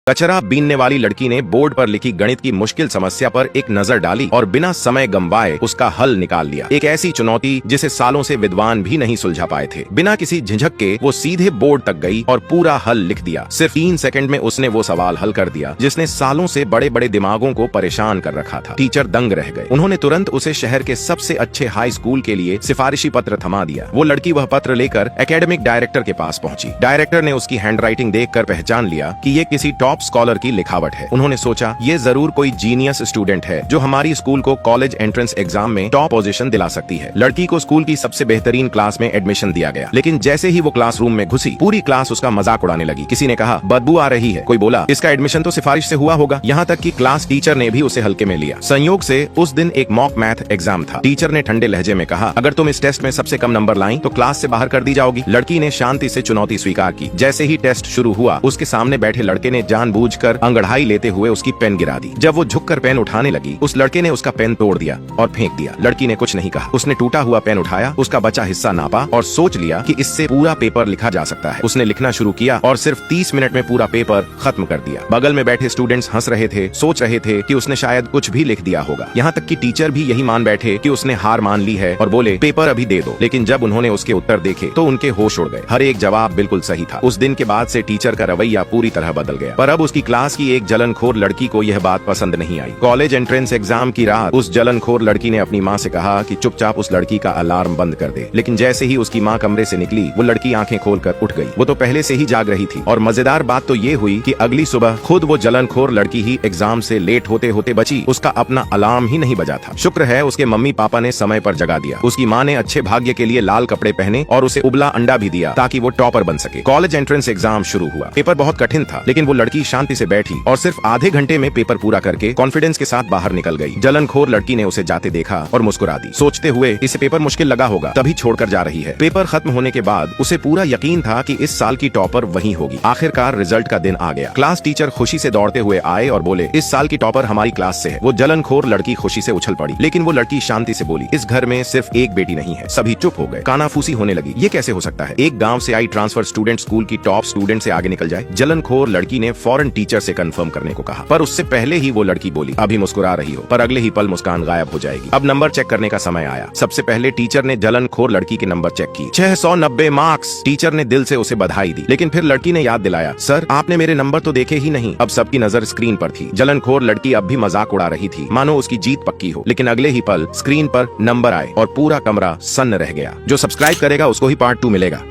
कचरा बीनने वाली लड़की ने बोर्ड पर लिखी गणित की मुश्किल समस्या पर एक नजर डाली और बिना समय गंवाए उसका हल निकाल लिया। एक ऐसी चुनौती जिसे सालों से विद्वान भी नहीं सुलझा पाए थे। बिना किसी झिझक के वो सीधे बोर्ड तक गई और पूरा हल लिख दिया। सिर्फ 3 सेकंड में उसने वो सवाल हल कर दिया जिसने सालों से बड़े बड़े दिमागों को परेशान कर रखा था। टीचर दंग रह गए। उन्होंने तुरंत उसे शहर के सबसे अच्छे हाई स्कूल के लिए सिफारिशी पत्र थमा दिया। वो लड़की वह पत्र लेकर एकेडमिक डायरेक्टर के पास पहुंची। डायरेक्टर ने उसकी हैंडराइटिंग देखकर पहचान लिया कि ये किसी टॉप स्कॉलर की लिखावट है। उन्होंने सोचा ये जरूर कोई जीनियस स्टूडेंट है जो हमारी स्कूल को कॉलेज एंट्रेंस एग्जाम में टॉप पोजीशन दिला सकती है। लड़की को स्कूल की सबसे बेहतरीन क्लास में एडमिशन दिया गया, लेकिन जैसे ही वो क्लासरूम में घुसी पूरी क्लास उसका मजाक उड़ाने लगी। किसी ने कहा बदबू आ रही है, कोई बोला इसका एडमिशन तो सिफारिश से हुआ होगा। यहाँ तक कि क्लास टीचर ने भी उसे हल्के में लिया। संयोग से उस दिन एक मॉक मैथ एग्जाम था। टीचर ने ठंडे लहजे में कहा अगर तुम इस टेस्ट में सबसे कम नंबर लाई तो क्लास से बाहर कर दी जाओगी। लड़की ने शांति से चुनौती स्वीकार की। जैसे ही टेस्ट शुरू हुआ उसके सामने बैठे लड़के ने जानबूझकर अंगड़ाई लेते हुए उसकी पेन गिरा दी। जब वो झुककर पेन उठाने लगी उस लड़के ने उसका पेन तोड़ दिया और फेंक दिया। लड़की ने कुछ नहीं कहा। उसने टूटा हुआ पेन उठाया, उसका बचा हिस्सा नापा और सोच लिया कि इससे पूरा पेपर लिखा जा सकता है। उसने लिखना शुरू किया और सिर्फ 30 मिनट में पूरा पेपर खत्म कर दिया। बगल में बैठे स्टूडेंट्स हंस रहे थे, सोच रहे थे कि उसने शायद कुछ भी लिख दिया होगा। यहाँ तक कि टीचर भी यही मान बैठे कि उसने हार मान ली है और बोले पेपर अभी दे दो। लेकिन जब उन्होंने उसके उत्तर देखे तो उनके होश उड़ गए। हर एक जवाब बिल्कुल सही था। उस दिन के बाद से टीचर का रवैया पूरी तरह बदल गया। पर अब उसकी क्लास की एक जलनखोर लड़की को यह बात पसंद नहीं आई। कॉलेज एंट्रेंस एग्जाम की रात उस जलनखोर लड़की ने अपनी माँ से कहा कि चुपचाप उस लड़की का अलार्म बंद कर दे। लेकिन जैसे ही उसकी माँ कमरे से निकली वो लड़की आंखें खोलकर उठ गई। वो तो पहले से ही जाग रही थी। और मजेदार बात तो ये हुई कि अगली सुबह खुद वो जलनखोर लड़की ही एग्जाम से लेट होते होते बची। उसका अपना अलार्म ही नहीं बजा था। शुक्र है उसके मम्मी पापा ने समय पर जगा दिया। उसकी माँ ने अच्छे भाग्य के लिए लाल कपड़े पहने और उसे उबला अंडा भी दिया ताकि वो टॉपर बन सके। कॉलेज एंट्रेंस एग्जाम शुरू हुआ। पेपर बहुत कठिन था, लेकिन वो लड़की शांति से बैठी और सिर्फ आधे घंटे में पेपर पूरा करके कॉन्फिडेंस के साथ बाहर निकल गई। जलनखोर लड़की ने उसे जाते देखा और मुस्कुरा दी, सोचते हुए इसे पेपर मुश्किल लगा होगा तभी छोड़कर जा रही है। पेपर खत्म होने के बाद उसे पूरा यकीन था कि इस साल की टॉपर वही होगी। आखिरकार रिजल्ट का दिन आ गया। क्लास टीचर खुशी से दौड़ते हुए आए और बोले इस साल की टॉपर हमारी क्लास से है। वो जलनखोर लड़की खुशी से उछल पड़ी, लेकिन वो लड़की शांति से बोली इस घर में सिर्फ एक बेटी नहीं है। सभी चुप हो गए। कानाफूसी होने लगी। ये कैसे हो सकता है? एक गांव से आई ट्रांसफर स्टूडेंट स्कूल की टॉप स्टूडेंट से आगे निकल जाए? जलनखोर लड़की ने फौरन टीचर से कंफर्म करने को कहा, पर उससे पहले ही वो लड़की बोली अभी मुस्कुरा रही हो, पर अगले ही पल मुस्कान गायब हो जाएगी। अब नंबर चेक करने का समय आया। सबसे पहले टीचर ने जलनखोर लड़की के नंबर चेक किए। 690 मार्क्स। टीचर ने दिल से उसे बधाई दी, लेकिन फिर लड़की ने याद दिलाया सर आपने मेरे नंबर तो देखे ही नहीं। अब सबकी नजर स्क्रीन पर थी। जलनखोर लड़की अब भी मजाक उड़ा रही थी, मानो उसकी जीत पक्की हो। लेकिन अगले ही पल स्क्रीन पर नंबर आए और पूरा कमरा सन्न रह गया। जो सब्सक्राइब करेगा उसको ही पार्ट 2 मिलेगा।